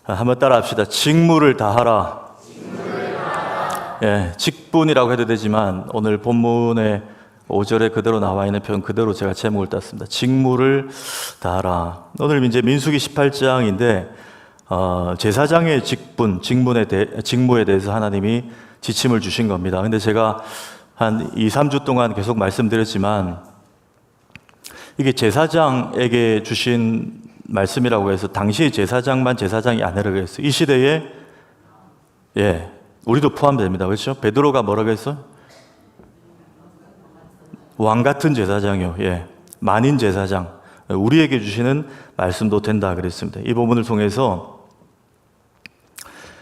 한번 따라 합시다. 직무를 다하라. 예, 직분이라고 해도 되지만 오늘 본문의 5절에 그대로 나와 있는 표현 그대로 제가 제목을 땄습니다. 직무를 다하라. 오늘 이제 민수기 18장인데 제사장의 직분, 직무에 대해서 하나님이 지침을 주신 겁니다. 근데 제가 한 2, 3주 동안 계속 말씀드렸지만 이게 제사장에게 주신 말씀이라고 해서 당시 제사장만 제사장이 아니라고 했어요. 이 시대에 우리도 포함됩니다. 그렇죠? 베드로가 뭐라고 했어? 왕 같은 제사장이요. 만인 제사장. 우리에게 주시는 말씀도 된다 그랬습니다. 이 부분을 통해서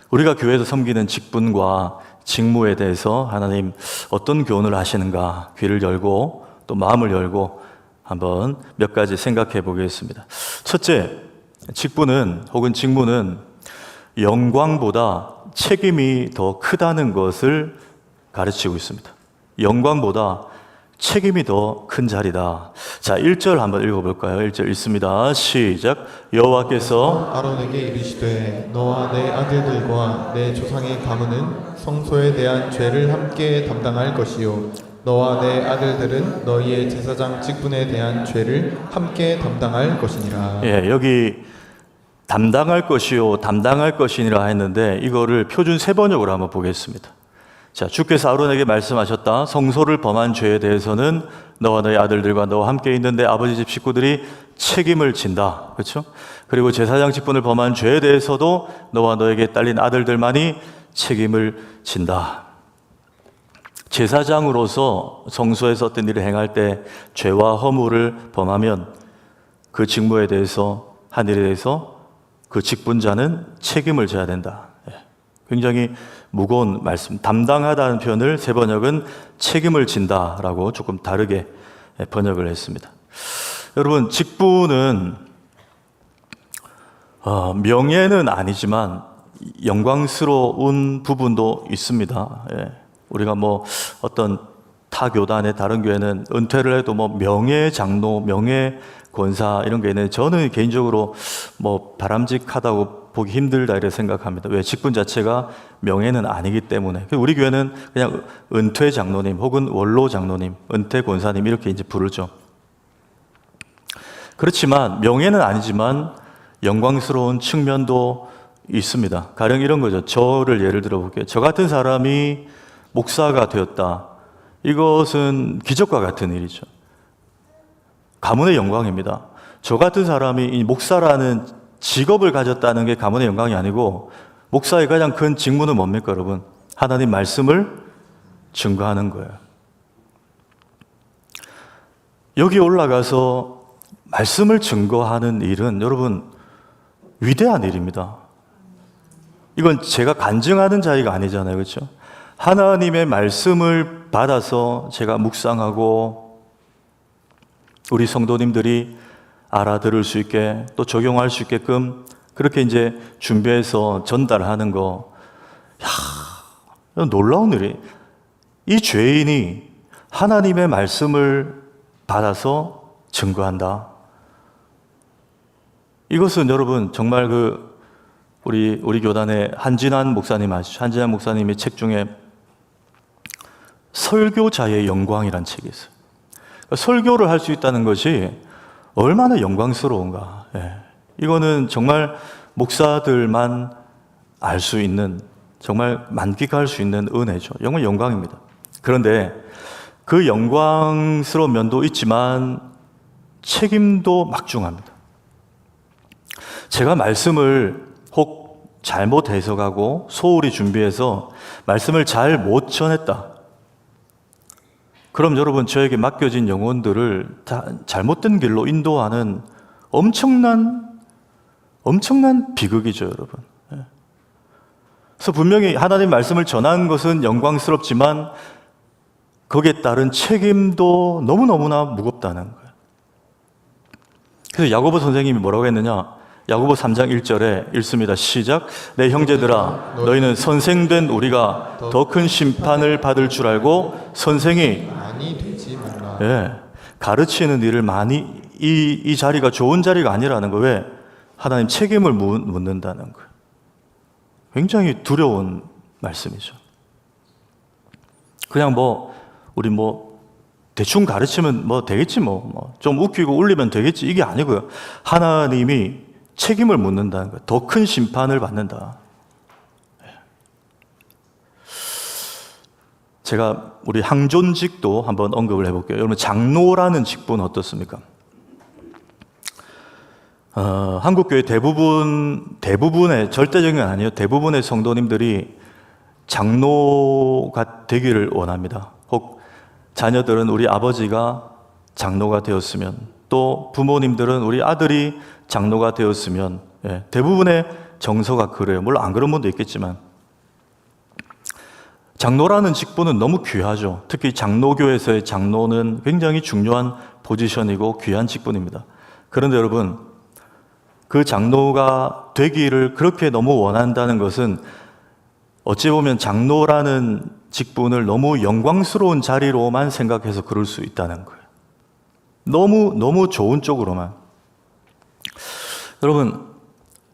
우리가 교회에서 섬기는 직분과 직무에 대해서 하나님 어떤 교훈을 하시는가 귀를 열고 또 마음을 열고 한번 몇 가지 생각해 보겠습니다. 첫째, 직분은 혹은 직무는 영광보다 책임이 더 크다는 것을 가르치고 있습니다. 영광보다 책임이 더 큰 자리다. 자, 1절 한번 읽어볼까요? 1절 읽습니다. 시작. 여호와께서 아론에게 이르시되 너와 내 아들들과 내 조상의 가문은 성소에 대한 죄를 함께 담당할 것이요 너와 내 아들들은 너희의 제사장 직분에 대한 죄를 함께 담당할 것이니라. 여기 담당할 것이요 담당할 것이니라 했는데 이거를 표준 세번역으로 한번 보겠습니다. 자, 주께서 아론에게 말씀하셨다. 성소를 범한 죄에 대해서는 너와 너희 아들들과 너와 함께 있는데 아버지 집 식구들이 책임을 진다. 그렇죠? 그리고 제사장 직분을 범한 죄에 대해서도 너와 너에게 딸린 아들들만이 책임을 진다. 제사장으로서 성소에서 어떤 일을 행할 때 죄와 허물을 범하면 그 직무에 대해서 한 일에 대해서 그 직분자는 책임을 져야 된다. 굉장히 무거운 말씀. 담당하다는 표현을 세 번역은 책임을 진다라고 조금 다르게 번역을 했습니다. 여러분, 직분은 명예는 아니지만 영광스러운 부분도 있습니다. 우리가 뭐 어떤 타 교단의 다른 교회는 은퇴를 해도 뭐 명예 장로, 명예 권사 이런 게 있는데 저는 개인적으로 뭐 바람직하다고 보기 힘들다 이렇게 생각합니다. 왜? 직분 자체가 명예는 아니기 때문에. 우리 교회는 그냥 은퇴 장로님 혹은 원로 장로님, 은퇴 권사님 이렇게 이제 부르죠. 그렇지만 명예는 아니지만 영광스러운 측면도 있습니다. 가령 이런 거죠. 저를 예를 들어 볼게요. 저 같은 사람이 목사가 되었다. 이것은 기적과 같은 일이죠. 가문의 영광입니다. 저 같은 사람이 이 목사라는 직업을 가졌다는 게 가문의 영광이 아니고 목사의 가장 큰 직무는 뭡니까, 여러분? 하나님 말씀을 증거하는 거예요. 여기 올라가서 말씀을 증거하는 일은 여러분 위대한 일입니다. 이건 제가 간증하는 자리가 아니잖아요. 그렇죠? 하나님의 말씀을 받아서 제가 묵상하고 우리 성도님들이 알아들을 수 있게 또 적용할 수 있게끔 그렇게 이제 준비해서 전달하는 거. 놀라운 일이. 이 죄인이 하나님의 말씀을 받아서 증거한다. 이것은 여러분 정말 우리 교단의 한진환 목사님 아시죠? 한진환 목사님의 책 중에 설교자의 영광이란 책이 있어요. 설교를 할 수 있다는 것이 얼마나 영광스러운가. 이거는 정말 목사들만 알 수 있는, 정말 만끽할 수 있는 은혜죠. 정말 영광입니다. 그런데 그 영광스러운 면도 있지만 책임도 막중합니다. 제가 말씀을 혹 잘못 해석하고 소홀히 준비해서 말씀을 잘 못 전했다. 그럼 여러분 저에게 맡겨진 영혼들을 다 잘못된 길로 인도하는 엄청난 비극이죠, 여러분. 그래서 분명히 하나님 말씀을 전하는 것은 영광스럽지만 거기에 따른 책임도 너무너무나 무겁다는 거예요. 그래서 야고보 선생님이 뭐라고 했느냐? 야고보 3장 1절에 읽습니다. 시작. 내 형제들아 너희는 선생된 우리가 더 큰 심판을 받을 줄 알고 선생이 많이 되지 말라. 가르치는 일을 많이 이 자리가 좋은 자리가 아니라는 거예요. 왜? 하나님 책임을 묻는다는 거예요. 굉장히 두려운 말씀이죠. 그냥 우리 대충 가르치면 되겠지 좀 웃기고 울리면 되겠지 이게 아니고요. 하나님이 책임을 묻는다는 거예요. 더 큰 심판을 받는다. 제가 우리 항존직도 한번 언급을 해볼게요. 여러분 장로라는 직분은 어떻습니까? 한국교회 대부분의 절대적인 건 아니에요. 대부분의 성도님들이 장로가 되기를 원합니다. 혹 자녀들은 우리 아버지가 장로가 되었으면, 또 부모님들은 우리 아들이 장로가 되었으면, 대부분의 정서가 그래요. 물론 안 그런 분도 있겠지만 장로라는 직분은 너무 귀하죠. 특히 장로교에서의 장로는 굉장히 중요한 포지션이고 귀한 직분입니다. 그런데 여러분, 그 장로가 되기를 그렇게 너무 원한다는 것은 어찌 보면 장로라는 직분을 너무 영광스러운 자리로만 생각해서 그럴 수 있다는 거예요. 너무 좋은 쪽으로만. 여러분,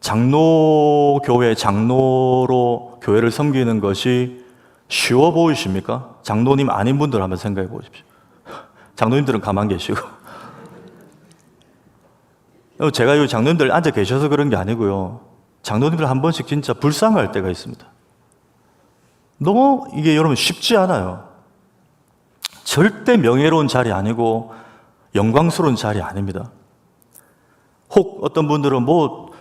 장로교회, 장로로 교회를 섬기는 것이 쉬워 보이십니까? 장로님 아닌 분들 한번 생각해 보십시오. 장로님들은 가만 계시고. 제가 이 장로님들 앉아 계셔서 그런 게 아니고요. 장로님들 한 번씩 진짜 불쌍할 때가 있습니다. 너무 이게 여러분 쉽지 않아요. 절대 명예로운 자리 아니고 영광스러운 자리 아닙니다. 혹 어떤 분들은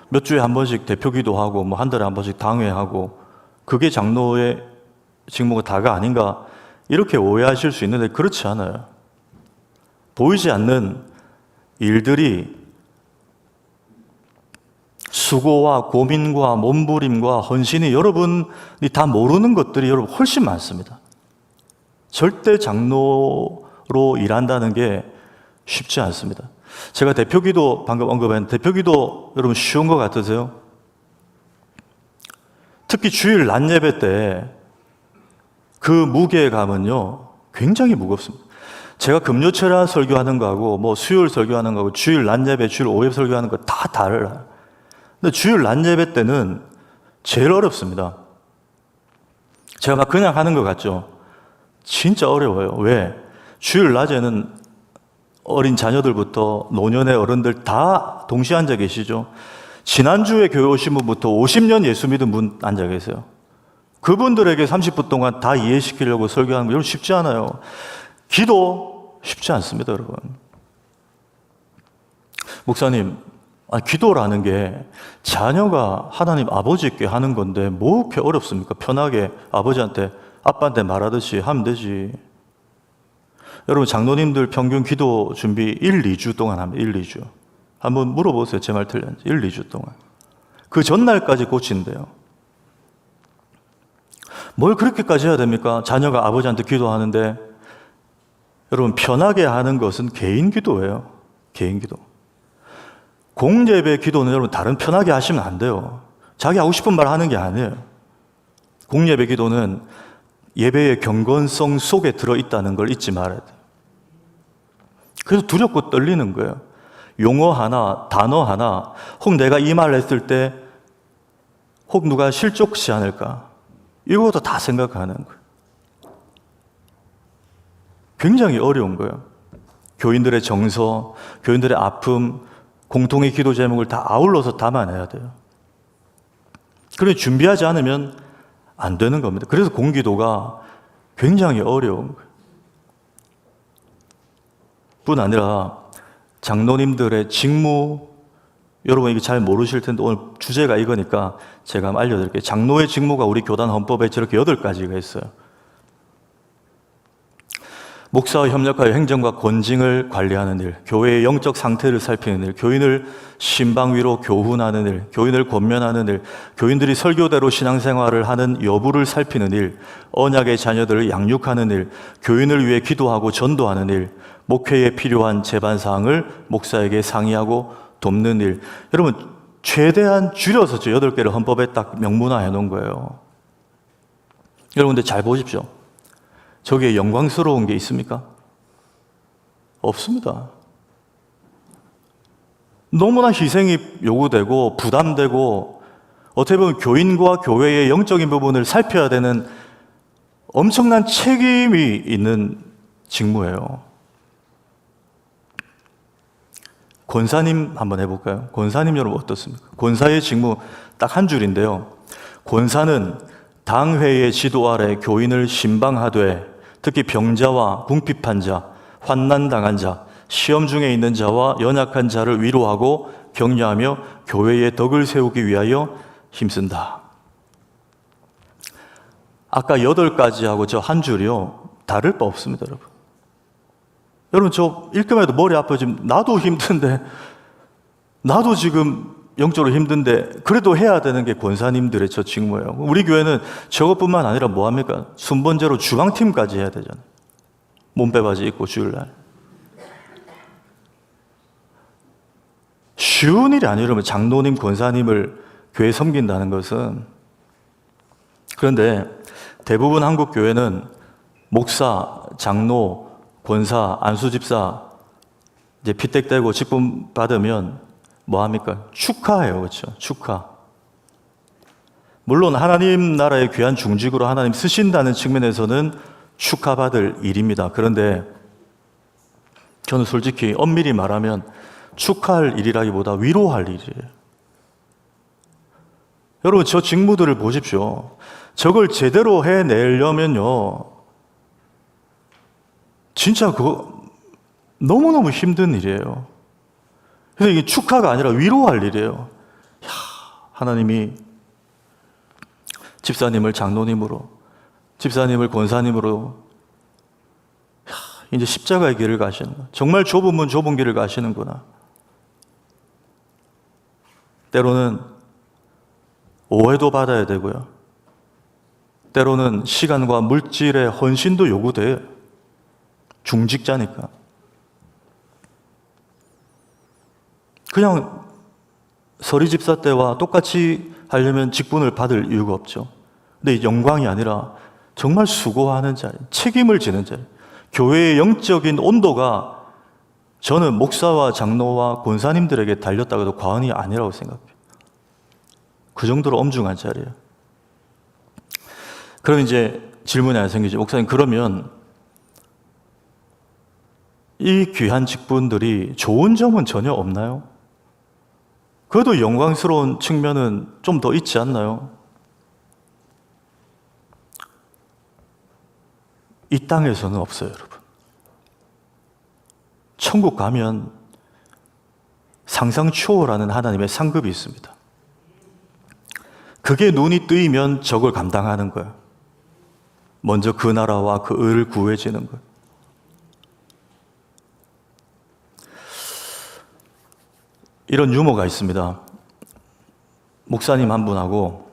몇 주에 한 번씩 대표 기도하고 한 달에 한 번씩 당회하고 그게 장로의 직무가 다가 아닌가 이렇게 오해하실 수 있는데 그렇지 않아요. 보이지 않는 일들이 수고와 고민과 몸부림과 헌신이 여러분이 다 모르는 것들이 여러분 훨씬 많습니다. 절대 장로로 일한다는 게 쉽지 않습니다. 제가 대표기도 방금 언급했는데 대표기도 여러분 쉬운 것 같으세요? 특히 주일 낮 예배 때 그 무게감은요 굉장히 무겁습니다. 제가 금요철야 설교하는 거하고 수요일 설교하는 거하고 주일 낮 예배, 주일 오후에 설교하는 거 다 달라요. 근데 주일 낮 예배 때는 제일 어렵습니다. 제가 막 그냥 하는 것 같죠? 진짜 어려워요. 왜? 주일 낮에는 어린 자녀들부터 노년의 어른들 다 동시에 앉아 계시죠. 지난주에 교회 오신 분부터 50년 예수 믿은 분 앉아 계세요. 그분들에게 30분 동안 다 이해시키려고 설교하는 거 여러분 쉽지 않아요. 기도 쉽지 않습니다, 여러분. 목사님, 기도라는 게 자녀가 하나님 아버지께 하는 건데 뭐 그렇게 어렵습니까? 편하게 아버지한테, 아빠한테 말하듯이 하면 되지. 여러분, 장로님들 평균 기도 준비 1, 2주 동안 합니다. 1, 2주. 한번 물어보세요. 제 말 틀렸는지. 1, 2주 동안. 그 전날까지 고친대요. 뭘 그렇게까지 해야 됩니까? 자녀가 아버지한테 기도하는데 여러분, 편하게 하는 것은 개인 기도예요. 개인 기도. 공예배 기도는 여러분 다른 편하게 하시면 안 돼요. 자기 하고 싶은 말 하는 게 아니에요. 공예배 기도는 예배의 경건성 속에 들어있다는 걸 잊지 말아야 돼요. 그래서 두렵고 떨리는 거예요. 용어 하나, 단어 하나, 혹 내가 이 말을 했을 때 혹 누가 실족시 않을까? 이것도 다 생각하는 거예요. 굉장히 어려운 거예요. 교인들의 정서, 교인들의 아픔, 공통의 기도 제목을 다 아울러서 담아내야 돼요. 그래 준비하지 않으면 안 되는 겁니다. 그래서 공기도가 굉장히 어려운 거예요. 뿐 아니라 장로님들의 직무, 여러분 이게 잘 모르실 텐데 오늘 주제가 이거니까 제가 한번 알려드릴게요. 장로의 직무가 우리 교단 헌법에 저렇게 8가지가 있어요. 목사와 협력하여 행정과 권징을 관리하는 일, 교회의 영적 상태를 살피는 일, 교인을 신방 위로 교훈하는 일, 교인을 권면하는 일, 교인들이 설교대로 신앙생활을 하는 여부를 살피는 일, 언약의 자녀들을 양육하는 일, 교인을 위해 기도하고 전도하는 일, 목회에 필요한 제반사항을 목사에게 상의하고 돕는 일. 여러분, 최대한 줄여서 저 8개를 헌법에 딱 명문화해 놓은 거예요. 여러분, 근데 잘 보십시오. 저기에 영광스러운 게 있습니까? 없습니다. 너무나 희생이 요구되고 부담되고 어떻게 보면 교인과 교회의 영적인 부분을 살펴야 되는 엄청난 책임이 있는 직무예요. 권사님 한번 해볼까요? 권사님 여러분 어떻습니까? 권사의 직무 딱 한 줄인데요. 권사는 당회의 지도 아래 교인을 신방하되 특히 병자와 궁핍한 자, 환난당한 자, 시험 중에 있는 자와 연약한 자를 위로하고 격려하며 교회의 덕을 세우기 위하여 힘쓴다. 아까 8가지하고 저 한 줄이요, 다를 바 없습니다, 여러분. 여러분, 저 읽기만 해도 머리 아파지면 나도 힘든데, 나도 지금 영적으로 힘든데, 그래도 해야 되는 게 권사님들의 저 직무예요. 우리 교회는 저것뿐만 아니라 뭐 합니까? 순번제로 주방팀까지 해야 되잖아요. 몸빼바지 입고 주일날. 쉬운 일이 아니에요, 여러분. 장로님, 권사님을 교회 섬긴다는 것은. 그런데 대부분 한국 교회는 목사, 장로, 권사, 안수집사 이제 피택되고 직분 받으면 뭐 합니까? 축하해요, 그렇죠? 축하. 물론 하나님 나라의 귀한 중직으로 하나님 쓰신다는 측면에서는 축하받을 일입니다. 그런데 저는 솔직히 엄밀히 말하면 축하할 일이라기보다 위로할 일이에요. 여러분, 저 직무들을 보십시오. 저걸 제대로 해내려면요, 진짜 그거 너무너무 힘든 일이에요. 그래서 이게 축하가 아니라 위로할 일이에요. 이야, 하나님이 집사님을 장로님으로, 집사님을 권사님으로, 이야, 이제 십자가의 길을 가시는구나. 정말 좁은 문 좁은 길을 가시는구나. 때로는 오해도 받아야 되고요. 때로는 시간과 물질의 헌신도 요구돼요. 중직자니까. 그냥 서리집사 때와 똑같이 하려면 직분을 받을 이유가 없죠. 근데 이 영광이 아니라 정말 수고하는 자리, 책임을 지는 자리. 교회의 영적인 온도가 저는 목사와 장로와 권사님들에게 달렸다고 해도 과언이 아니라고 생각해요. 그 정도로 엄중한 자리예요. 그럼 이제 질문이 하나 생기죠. 목사님, 그러면 이 귀한 직분들이 좋은 점은 전혀 없나요? 그래도 영광스러운 측면은 좀 더 있지 않나요? 이 땅에서는 없어요, 여러분. 천국 가면 상상 초월하는 하나님의 상급이 있습니다. 그게 눈이 뜨이면 적을 감당하는 거예요. 먼저 그 나라와 그 의를 구해지는 거예요. 이런 유머가 있습니다. 목사님 한 분하고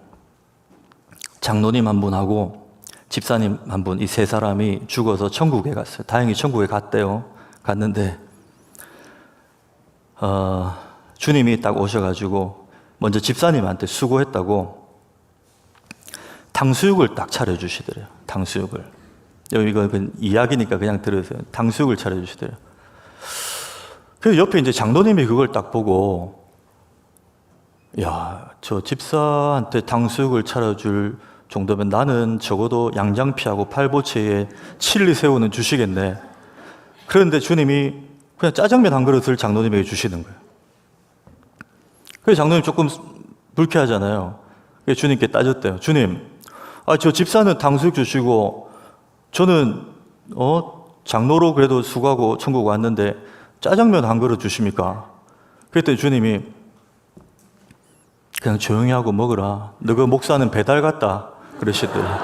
장로님 한 분하고 집사님 한 분, 이 세 사람이 죽어서 천국에 갔어요. 다행히 천국에 갔대요. 갔는데 주님이 딱 오셔가지고 먼저 집사님한테 수고했다고 탕수육을 딱 차려주시더래요. 탕수육을. 이거 이야기니까 그냥 들으세요. 탕수육을 차려주시더래요. 그래서 옆에 이제 장로님이 그걸 딱 보고, 야, 저 집사한테 탕수육을 차려줄 정도면 나는 적어도 양장피하고 팔보채에 칠리 새우는 주시겠네. 그런데 주님이 그냥 짜장면 한 그릇을 장로님에게 주시는 거예요. 그래서 장로님 조금 불쾌하잖아요. 그래서 주님께 따졌대요. 주님, 저 집사는 탕수육 주시고 저는 장로로 그래도 수고하고 천국 왔는데 짜장면 한 그릇 주십니까? 그랬더니 주님이 그냥 조용히 하고 먹으라. 너그 목사는 배달 갔다. 그러시더래요.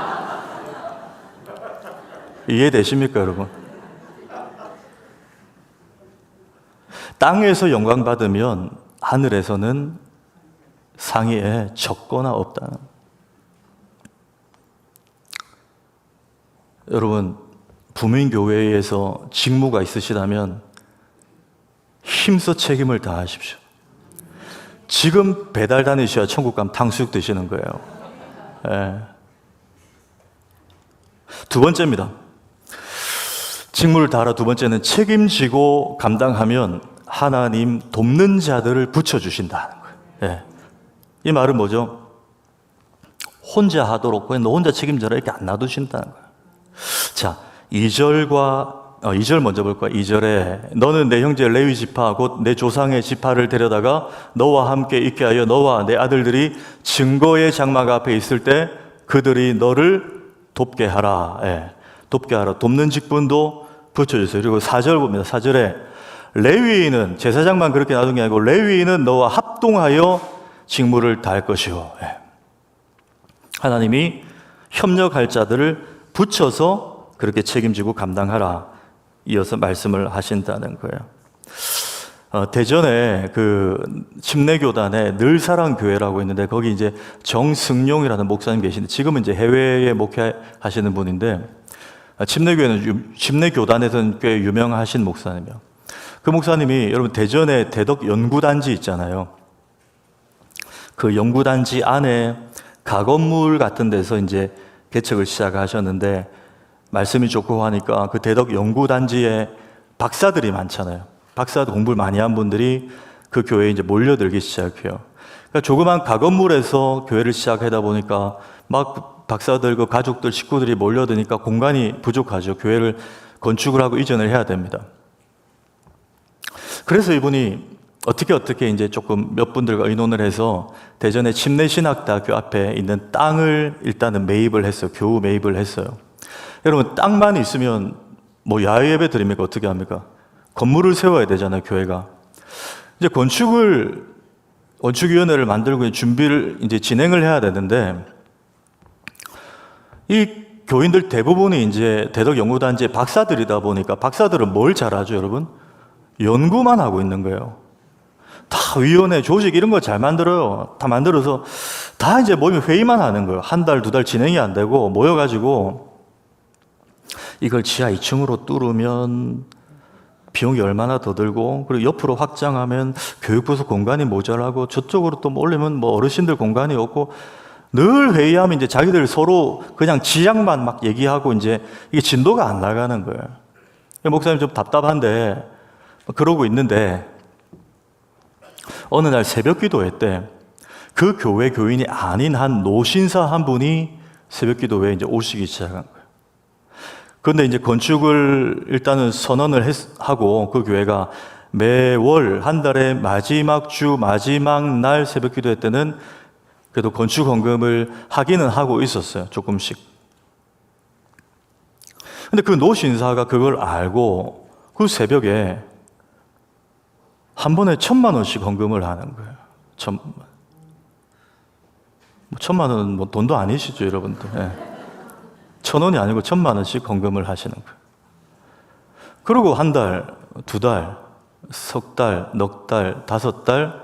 이해되십니까, 여러분? 땅에서 영광 받으면 하늘에서는 상위에 적거나 없다는. 여러분, 부민교회에서 직무가 있으시다면 힘써 책임을 다하십시오. 지금 배달 다니셔야 천국 가면 탕수육 드시는 거예요. 예. 두 번째입니다. 직무를 다하라. 두 번째는 책임지고 감당하면 하나님 돕는 자들을 붙여주신다는 거예요. 예. 이 말은 뭐죠? 혼자 하도록 그냥 너 혼자 책임져라 이렇게 안 놔두신다는 거예요. 자, 2절 먼저 볼 거야. 2절에 너는 내 형제 레위 지파 곧 내 조상의 지파를 데려다가 너와 함께 있게 하여 너와 내 아들들이 증거의 장막 앞에 있을 때 그들이 너를 돕게 하라. 돕게 하라. 돕는 직분도 붙여주세요. 그리고 4절 봅니다. 4절에 레위인은 제사장만 그렇게 놔둔 게 아니고 레위인은 너와 합동하여 직무를 다할 것이요. 하나님이 협력할 자들을 붙여서 그렇게 책임지고 감당하라. 이어서 말씀을 하신다는 거예요. 대전에 그 침례교단에 늘사랑교회라고 있는데 거기 이제 정승용이라는 목사님 계신데 지금은 이제 해외에 목회하시는 분인데 침례교단에서는 꽤 유명하신 목사님이요. 그 목사님이 여러분 대전에 대덕 연구단지 있잖아요. 그 연구단지 안에 가건물 같은 데서 이제 개척을 시작하셨는데 말씀이 좋고 하니까 그 대덕 연구단지에 박사들이 많잖아요. 박사도 공부를 많이 한 분들이 그 교회에 이제 몰려들기 시작해요. 그러니까 조그만 가건물에서 교회를 시작하다 보니까 막 박사들, 그 가족들, 식구들이 몰려드니까 공간이 부족하죠. 교회를 건축을 하고 이전을 해야 됩니다. 그래서 이분이 어떻게 이제 조금 몇 분들과 의논을 해서 대전의 침례신학대학교 앞에 있는 땅을 일단은 매입을 했어요. 겨우 매입을 했어요. 여러분, 땅만 있으면 뭐 야외 예배 드립니까? 어떻게 합니까? 건물을 세워야 되잖아요, 교회가. 이제 건축위원회를 만들고 준비를 이제 진행을 해야 되는데, 이 교인들 대부분이 이제 대덕 연구단지의 박사들이다 보니까 박사들은 뭘 잘하죠, 여러분? 연구만 하고 있는 거예요. 다 위원회, 조직 이런 거 잘 만들어요. 다 만들어서 다 이제 모이면 회의만 하는 거예요. 한 달, 두 달 진행이 안 되고 모여가지고 이걸 지하 2층으로 뚫으면 비용이 얼마나 더 들고, 그리고 옆으로 확장하면 교육부서 공간이 모자라고, 저쪽으로 또 올리면 뭐 어르신들 공간이 없고, 늘 회의하면 이제 자기들 서로 그냥 지향만 막 얘기하고 이제 이게 진도가 안 나가는 거예요. 목사님 좀 답답한데 그러고 있는데 어느 날 새벽 기도회 때 그 교회 교인이 아닌 한 노신사 한 분이 새벽 기도회에 이제 오시기 시작한 거예요. 그런데 이제 건축을 일단은 선언을 하고 그 교회가 매월 한 달의 마지막 주 마지막 날 새벽 기도회 때는 그래도 건축 헌금을 하기는 하고 있었어요. 조금씩. 근데 그 노신사가 그걸 알고 그 새벽에 한 번에 1,000,000원씩 헌금을 하는 거예요. 1,000,000원은 뭐 돈도 아니시죠, 여러분들. 1,000원이 아니고 1,000,000원씩 헌금을 하시는 거예요. 그리고 한 달, 두 달, 석 달, 넉 달, 5달,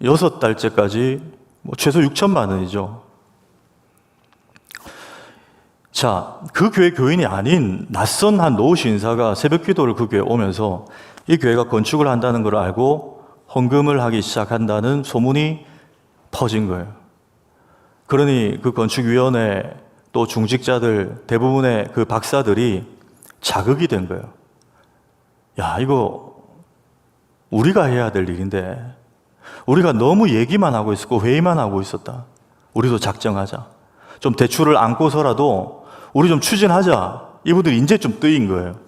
6달째까지 뭐 최소 6,000,000 원이죠. 자, 그 교회 교인이 아닌 낯선 한 노신사가 새벽 기도를 그 교회에 오면서 이 교회가 건축을 한다는 걸 알고 헌금을 하기 시작한다는 소문이 퍼진 거예요. 그러니 그 건축위원회 또 중직자들 대부분의 그 박사들이 자극이 된 거예요. 야, 이거 우리가 해야 될 일인데 우리가 너무 얘기만 하고 있었고 회의만 하고 있었다. 우리도 작정하자. 좀 대출을 안고서라도 우리 좀 추진하자. 이분들이 이제 좀 뜨인 거예요.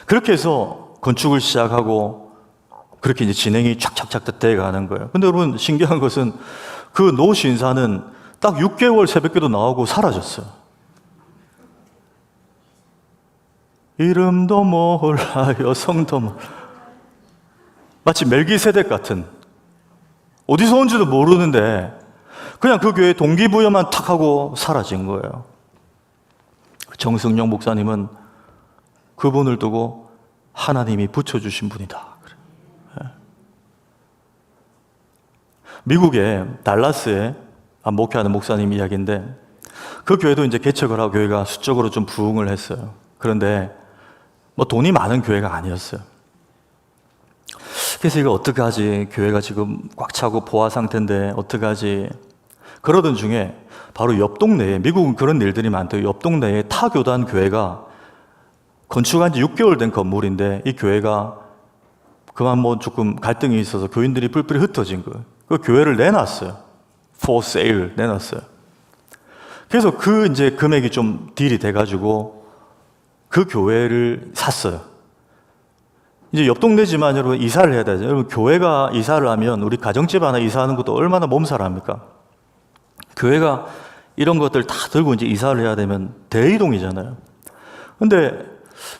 그렇게 해서 건축을 시작하고 그렇게 이제 진행이 착착착 돼가는 거예요. 근데 여러분 신기한 것은 그 노신사는 딱 6개월 새벽기도 나오고 사라졌어요. 이름도 몰라요, 성도 몰라요. 마치 멜기세덱 같은, 어디서 온지도 모르는데 그냥 그 교회 동기부여만 탁 하고 사라진 거예요. 정승용 목사님은 그분을 두고 하나님이 붙여주신 분이다. 미국의 달라스에 목회하는 목사님 이야기인데 그 교회도 이제 개척을 하고 교회가 수적으로 좀 부흥을 했어요. 그런데 뭐 돈이 많은 교회가 아니었어요. 그래서 이거 어떡하지? 교회가 지금 꽉 차고 포화 상태인데 어떡하지? 그러던 중에 바로 옆 동네에, 미국은 그런 일들이 많대요. 옆 동네에 타 교단 교회가 건축한 지 6개월 된 건물인데 이 교회가 그만 뭐 조금 갈등이 있어서 교인들이 뿔뿔이 흩어진 거예요. 그 교회를 내놨어요. for sale 내놨어요. 그래서 그 이제 금액이 좀 딜이 돼가지고 그 교회를 샀어요. 이제 옆 동네지만 여러분 이사를 해야 되죠. 여러분 교회가 이사를 하면 우리 가정집 하나 이사하는 것도 얼마나 몸살합니까? 교회가 이런 것들 다 들고 이제 이사를 해야 되면 대이동이잖아요. 근데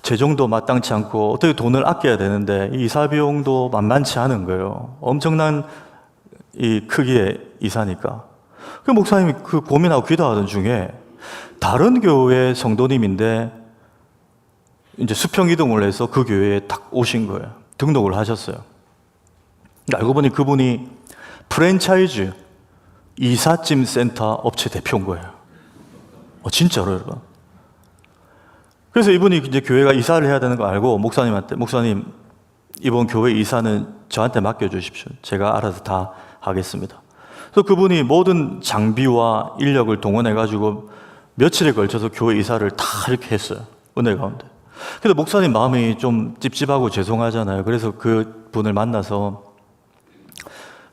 재정도 마땅치 않고 어떻게 돈을 아껴야 되는데 이 이사 비용도 만만치 않은 거예요. 엄청난 이 크기의 이사니까. 그 목사님이 그 고민하고 기도하던 중에 다른 교회 성도님인데 이제 수평 이동을 해서 그 교회에 딱 오신 거예요. 등록을 하셨어요. 알고 보니 그분이 프랜차이즈 이삿짐 센터 업체 대표인 거예요. 진짜로 여러분. 그래서 이분이 이제 교회가 이사를 해야 되는 거 알고 목사님한테, 목사님 이번 교회 이사는 저한테 맡겨주십시오. 제가 알아서 다 하겠습니다. 그래서 그분이 모든 장비와 인력을 동원해가지고 며칠에 걸쳐서 교회 이사를 다 이렇게 했어요. 은혜 가운데. 근데 목사님 마음이 좀 찝찝하고 죄송하잖아요. 그래서 그 분을 만나서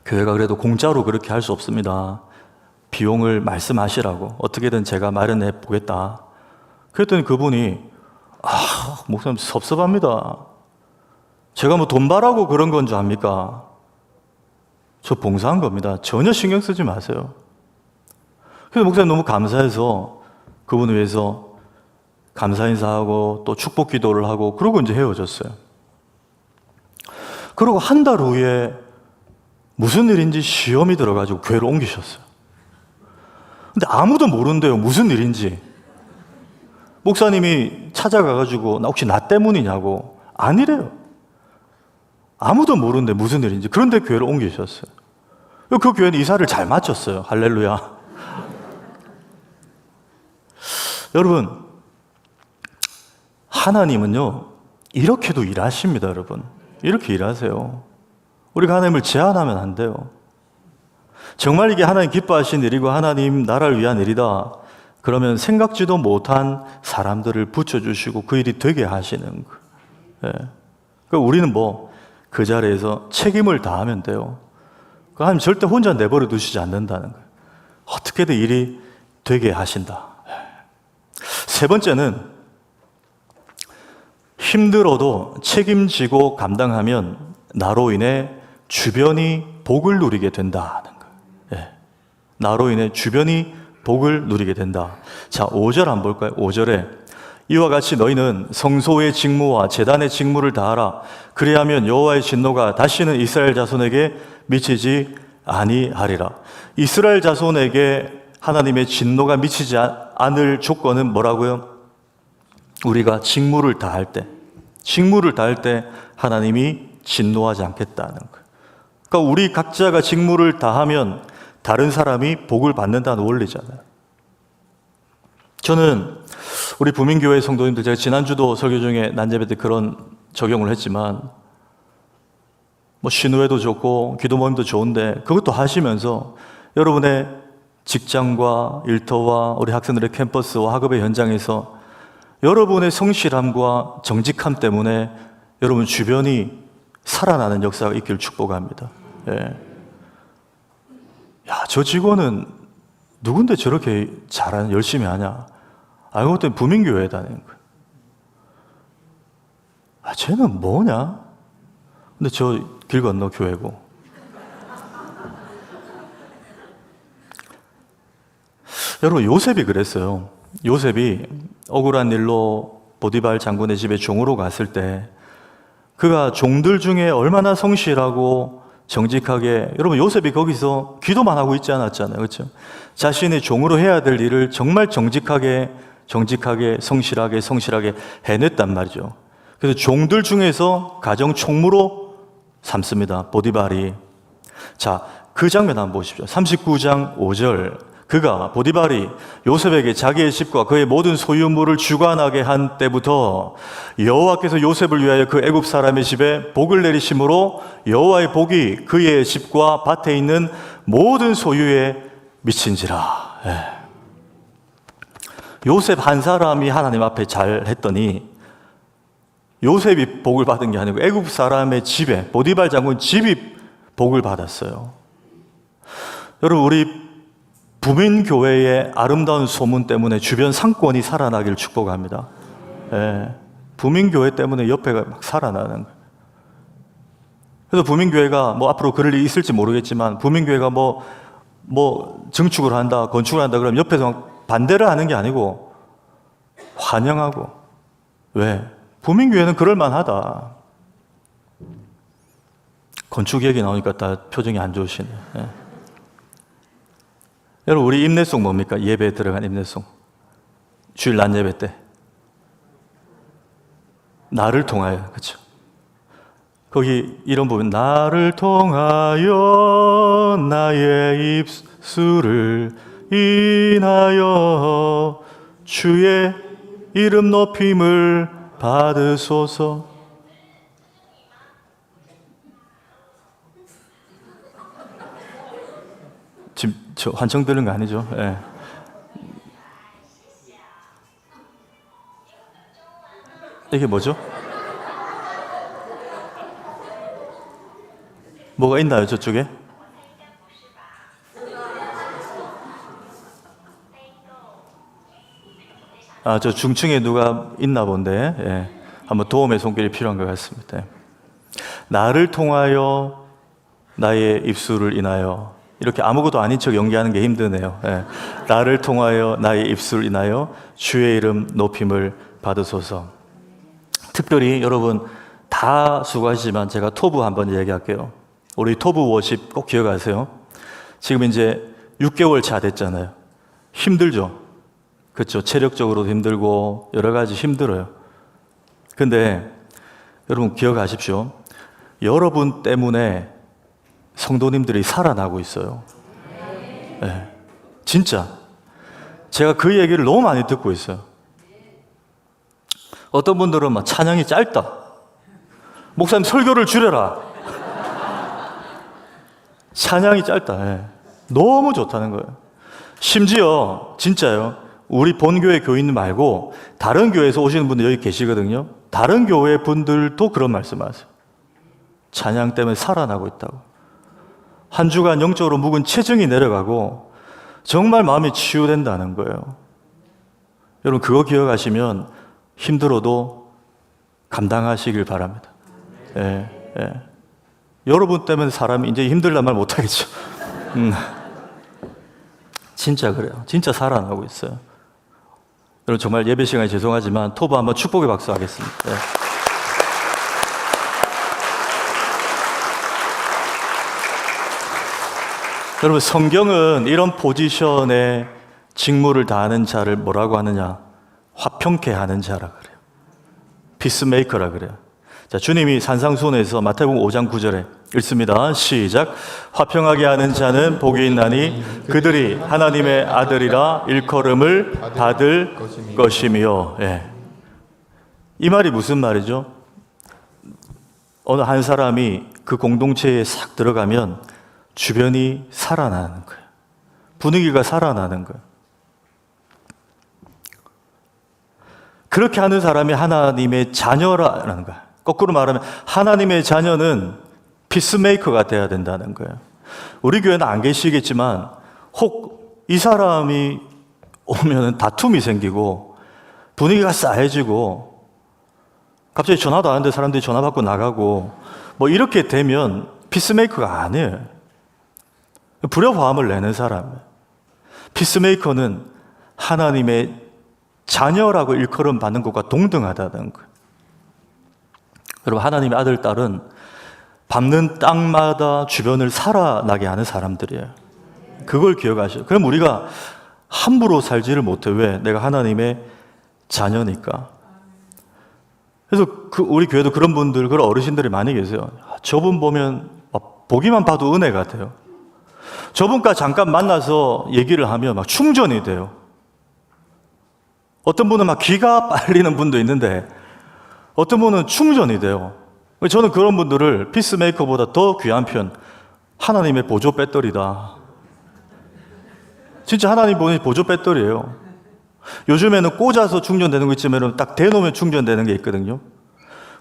교회가 그래도 공짜로 그렇게 할 수 없습니다. 비용을 말씀하시라고 어떻게든 제가 마련해 보겠다. 그랬더니 그분이 목사님 섭섭합니다. 제가 뭐 돈 바라고 그런 건 줄 압니까? 저 봉사한 겁니다. 전혀 신경 쓰지 마세요. 그래서 목사님 너무 감사해서 그분을 위해서 감사 인사하고 또 축복 기도를 하고 그러고 이제 헤어졌어요. 그러고 한 달 후에 무슨 일인지 시험이 들어가지고 교회를 옮기셨어요. 근데 아무도 모른대요. 무슨 일인지. 목사님이 찾아가가지고 혹시 나 때문이냐고. 아니래요. 아무도 모르는데 무슨 일인지. 그런데 교회를 옮기셨어요. 그 교회는 이사를 잘 마쳤어요. 할렐루야. 여러분, 하나님은요, 이렇게도 일하십니다, 여러분. 이렇게 일하세요. 우리가 하나님을 제한하면 안 돼요. 정말 이게 하나님 기뻐하신 일이고 하나님 나라를 위한 일이다. 그러면 생각지도 못한 사람들을 붙여주시고 그 일이 되게 하시는 거예요. 예. 그러니까 우리는 그 자리에서 책임을 다하면 돼요. 하나님 절대 혼자 내버려 두시지 않는다는 거예요. 어떻게든 일이 되게 하신다. 세 번째는 힘들어도 책임지고 감당하면 나로 인해 주변이 복을 누리게 된다는 거예요. 예. 나로 인해 주변이 복을 누리게 된다. 자, 5절 한번 볼까요? 5절에 이와 같이 너희는 성소의 직무와 제단의 직무를 다하라. 그리하면 여호와의 진노가 다시는 이스라엘 자손에게 미치지 아니하리라. 이스라엘 자손에게 하나님의 진노가 미치지 않을 조건은 뭐라고요? 우리가 직무를 다할 때 하나님이 진노하지 않겠다는 거예요. 그러니까 우리 각자가 직무를 다하면 다른 사람이 복을 받는다는 원리잖아요. 저는 우리 부민교회 성도님들, 제가 지난주도 설교 중에 난제배 때 그런 적용을 했지만 신우회도 좋고 기도 모임도 좋은데 그것도 하시면서 여러분의 직장과 일터와 우리 학생들의 캠퍼스와 학업의 현장에서 여러분의 성실함과 정직함 때문에 여러분 주변이 살아나는 역사가 있기를 축복합니다. 예. 야, 저 직원은 누군데 저렇게 잘하는, 열심히 하냐? 알고 봤더니 부민교회에 다니는 거예요. 쟤는 뭐냐? 근데 저 길 건너 교회고. 여러분, 요셉이 그랬어요. 요셉이 억울한 일로 보디발 장군의 집에 종으로 갔을 때 그가 종들 중에 얼마나 성실하고 정직하게, 여러분 요셉이 거기서 기도만 하고 있지 않았잖아요. 그렇죠? 자신의 종으로 해야 될 일을 정말 정직하게 성실하게 해냈단 말이죠. 그래서 종들 중에서 가정 총무로 삼습니다. 보디발이. 자, 그 장면 한번 보십시오. 39장 5절. 그가 보디발이 요셉에게 자기의 집과 그의 모든 소유물을 주관하게 한 때부터 여호와께서 요셉을 위하여 그 애굽 사람의 집에 복을 내리심으로 여호와의 복이 그의 집과 밭에 있는 모든 소유에 미친지라. 요셉 한 사람이 하나님 앞에 잘했더니 요셉이 복을 받은 게 아니고 애굽 사람의 집에, 보디발 장군 집이 복을 받았어요. 여러분, 우리 부민교회의 아름다운 소문 때문에 주변 상권이 살아나기를 축복합니다. 예, 부민교회 때문에 옆에가 막 살아나는 거예요. 그래서 부민교회가 뭐 앞으로 그럴 일이 있을지 모르겠지만 부민교회가 뭐 증축을 한다, 건축을 한다 그러면 옆에서 막 반대를 하는 게 아니고 환영하고. 왜? 부민교회는 그럴만하다. 건축 얘기 나오니까 다 표정이 안 좋으시네. 예. 여러분, 우리 임내송 뭡니까? 예배에 들어간 임내송. 주일 낮 예배 때. 나를 통하여, 그렇죠? 거기 이런 부분, 나를 통하여 나의 입술을 인하여 주의 이름 높임을 받으소서. 지금 저 환청 들은 거 아니죠? 예. 이게 뭐죠? 뭐가 있나요, 저쪽에? 아, 저 중층에 누가 있나 본데, 예. 한번 도움의 손길이 필요한 것 같습니다. 예. 나를 통하여 나의 입술을 인하여. 이렇게 아무것도 아닌 척 연기하는 게 힘드네요. 예. 나를 통하여 나의 입술을 인하여 주의 이름 높임을 받으소서. 특별히 여러분 다 수고하시지만 제가 토부 한번 얘기할게요. 우리 토부 워십 꼭 기억하세요. 지금 이제 6개월 차 됐잖아요. 힘들죠? 그렇죠? 체력적으로도 힘들고 여러 가지 힘들어요. 근데 여러분 기억하십시오. 여러분 때문에 성도님들이 살아나고 있어요. 네. 진짜 제가 그 얘기를 너무 많이 듣고 있어요. 어떤 분들은 막 찬양이 짧다, 목사님 설교를 줄여라, 찬양이 짧다. 예. 너무 좋다는 거예요. 심지어 진짜요, 우리 본교회 교인 말고 다른 교회에서 오시는 분들 여기 계시거든요. 다른 교회 분들도 그런 말씀하세요. 찬양 때문에 살아나고 있다고. 한 주간 영적으로 묵은 체증이 내려가고 정말 마음이 치유된다는 거예요. 여러분 그거 기억하시면 힘들어도 감당하시길 바랍니다. 예, 예. 여러분 때문에 사람이 이제 힘들단 말 못하겠죠. 진짜 그래요. 진짜 살아나고 있어요. 여러분 정말 예배 시간에 죄송하지만 토부 한번 축복의 박수 하겠습니다. 예. 여러분 성경은 이런 포지션에 직무를 다하는 자를 뭐라고 하느냐? 화평케 하는 자라 그래요. 피스메이커라 그래요. 자, 주님이 산상수훈에서 마태복음 5장 9절에 읽습니다. 시작. 화평하게 하는 자는 복이 있나니 그들이 하나님의 아들이라 일컬음을 받을 것이며. 예. 이 말이 무슨 말이죠? 어느 한 사람이 그 공동체에 싹 들어가면 주변이 살아나는 거예요. 분위기가 살아나는 거예요. 그렇게 하는 사람이 하나님의 자녀라는 거예요. 거꾸로 말하면 하나님의 자녀는 피스메이커가 돼야 된다는 거예요. 우리 교회는 안 계시겠지만 혹 이 사람이 오면 다툼이 생기고 분위기가 싸해지고 갑자기 전화도 안 하는데 사람들이 전화 받고 나가고 뭐 이렇게 되면 피스메이커가 아니에요. 불협화음을 내는 사람이에요. 피스메이커는 하나님의 자녀라고 일컬음 받는 것과 동등하다는 거예요. 여러분 하나님의 아들, 딸은 밟는 땅마다 주변을 살아나게 하는 사람들이에요. 그걸 기억하셔요. 그럼 우리가 함부로 살지를 못해. 왜? 내가 하나님의 자녀니까. 그래서 우리 교회도 그런 분들, 그런 어르신들이 많이 계세요. 저분 보면 보기만 봐도 은혜 같아요. 저분과 잠깐 만나서 얘기를 하면 막 충전이 돼요. 어떤 분은 막 기가 빨리는 분도 있는데 어떤 분은 충전이 돼요. 저는 그런 분들을 피스메이커보다 더 귀한 편, 하나님의 보조 배터리다. 진짜 하나님 보니 보조 배터리예요. 요즘에는 꽂아서 충전되는 거 있지만 딱 대놓으면 충전되는 게 있거든요.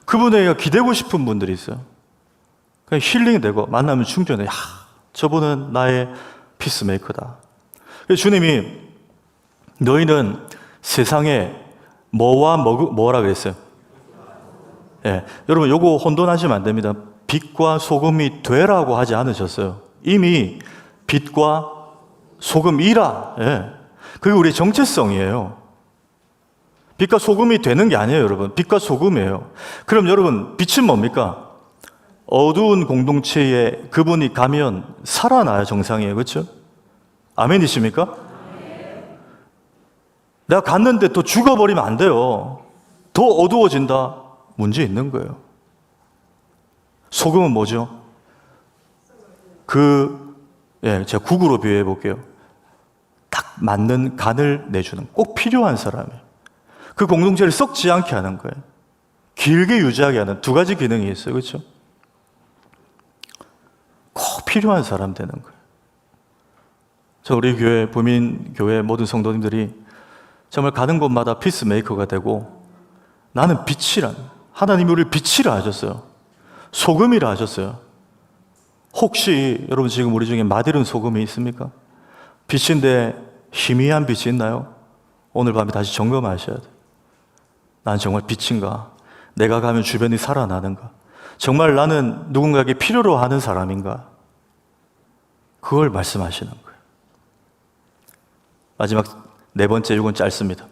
그분에게 기대고 싶은 분들이 있어요. 그냥 힐링이 되고 만나면 충전해. 저분은 나의 피스메이커다. 주님이 너희는 세상에 뭐라 그랬어요? 예, 여러분 요거 혼돈하시면 안 됩니다. 빛과 소금이 되라고 하지 않으셨어요. 이미 빛과 소금이라. 예. 그게 우리의 정체성이에요. 빛과 소금이 되는 게 아니에요, 여러분. 빛과 소금이에요. 그럼 여러분, 빛은 뭡니까? 어두운 공동체에 그분이 가면 살아나야 정상이에요. 그렇죠? 아멘이십니까? 내가 갔는데 또 죽어버리면 안 돼요. 더 어두워진다. 문제 있는 거예요. 소금은 뭐죠? 제가 국으로 비유해 볼게요. 딱 맞는 간을 내주는, 꼭 필요한 사람이에요. 그 공동체를 썩지 않게 하는 거예요. 길게 유지하게 하는 두 가지 기능이 있어요. 그렇죠? 꼭 필요한 사람 되는 거예요. 우리 교회, 부민교회 모든 성도님들이 정말 가는 곳마다 피스메이커가 되고, 나는 빛이란, 하나님이 우리를 빛이라 하셨어요. 소금이라 하셨어요. 혹시 여러분 지금 우리 중에 맛이른 소금이 있습니까? 빛인데 희미한 빛이 있나요? 오늘 밤에 다시 점검하셔야 돼요. 난 정말 빛인가? 내가 가면 주변이 살아나는가? 정말 나는 누군가에게 필요로 하는 사람인가? 그걸 말씀하시는 거예요. 마지막 네 번째, 이건 짧습니다.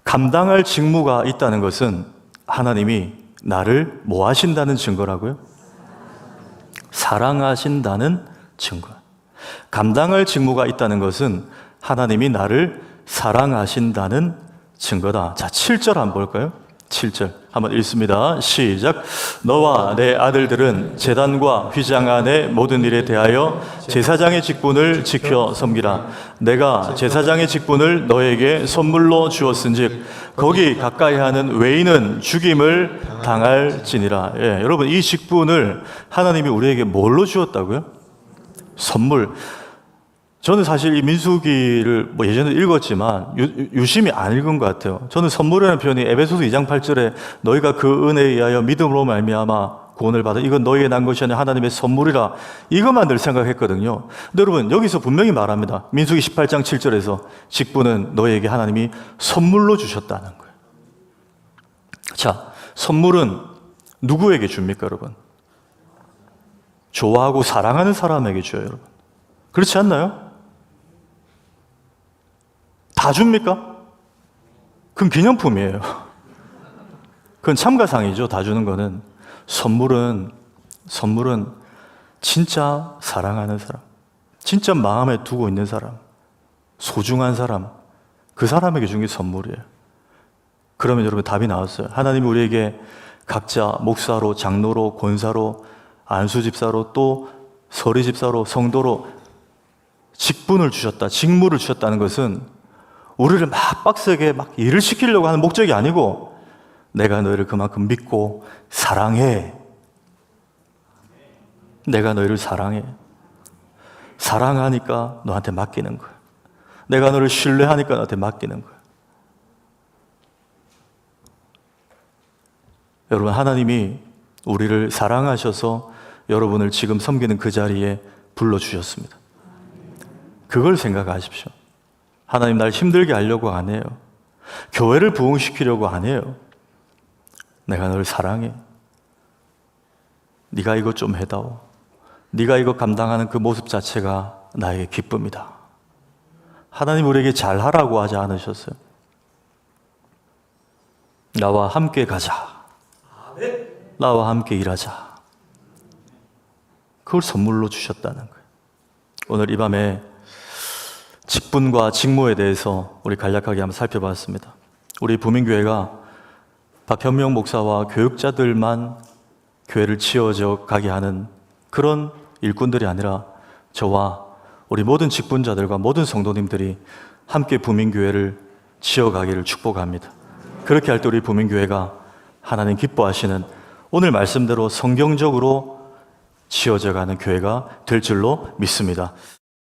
감당할 직무가 있다는 것은 하나님이 나를 뭐 하신다는 증거라고요? 사랑하신다는 증거. 감당할 직무가 있다는 것은 하나님이 나를 사랑하신다는 증거다. 자, 7절 한번 볼까요? 7절 한번 읽습니다. 시작. 너와 내 아들들은 제단과 휘장 안의 모든 일에 대하여 제사장의 직분을 지켜 섬기라. 내가 제사장의 직분을 너에게 선물로 주었은즉 거기 가까이 하는 외인은 죽임을 당할지니라. 예, 여러분 이 직분을 하나님이 우리에게 뭘로 주었다고요? 선물. 저는 사실 이 민수기를 예전에 읽었지만 유심히 안 읽은 것 같아요. 저는 선물이라는 표현이 에베소서 2장 8절에 너희가 그 은혜에 의하여 믿음으로 말미암아 구원을 받아 이건 너희의 난 것이 아니라 하나님의 선물이라, 이것만 늘 생각했거든요. 근데 여러분 여기서 분명히 말합니다. 민수기 18장 7절에서 직분은 너희에게 하나님이 선물로 주셨다는 거예요. 자, 선물은 누구에게 줍니까, 여러분? 좋아하고 사랑하는 사람에게 줘요, 여러분. 그렇지 않나요? 다 줍니까? 그건 기념품이에요. 그건 참가상이죠. 다 주는 거는. 선물은 진짜 사랑하는 사람, 진짜 마음에 두고 있는 사람, 소중한 사람, 그 사람에게 준 게 선물이에요. 그러면 여러분 답이 나왔어요. 하나님이 우리에게 각자 목사로, 장로로, 권사로, 안수집사로, 또 서리집사로, 성도로 직분을 주셨다, 직무를 주셨다는 것은 우리를 막 빡세게 막 일을 시키려고 하는 목적이 아니고, 내가 너희를 그만큼 믿고 사랑해. 내가 너희를 사랑해. 사랑하니까 너한테 맡기는 거야. 내가 너를 신뢰하니까 너한테 맡기는 거야. 여러분, 하나님이 우리를 사랑하셔서 여러분을 지금 섬기는 그 자리에 불러주셨습니다. 그걸 생각하십시오. 하나님 날 힘들게 하려고 안 해요. 교회를 부흥시키려고 안 해요. 내가 너를 사랑해. 네가 이것 좀 해다오. 네가 이거 감당하는 그 모습 자체가 나에게 기쁨이다. 하나님 우리에게 잘하라고 하지 않으셨어요. 나와 함께 가자. 나와 함께 일하자. 그걸 선물로 주셨다는 거예요. 오늘 이 밤에 직분과 직무에 대해서 우리 간략하게 한번 살펴봤습니다. 우리 부민교회가 박현명 목사와 교육자들만 교회를 치워져 가게 하는 그런 일꾼들이 아니라 저와 우리 모든 직분자들과 모든 성도님들이 함께 부민교회를 치워가기를 축복합니다. 그렇게 할 때 우리 부민교회가 하나님 기뻐하시는 오늘 말씀대로 성경적으로 치워져 가는 교회가 될 줄로 믿습니다.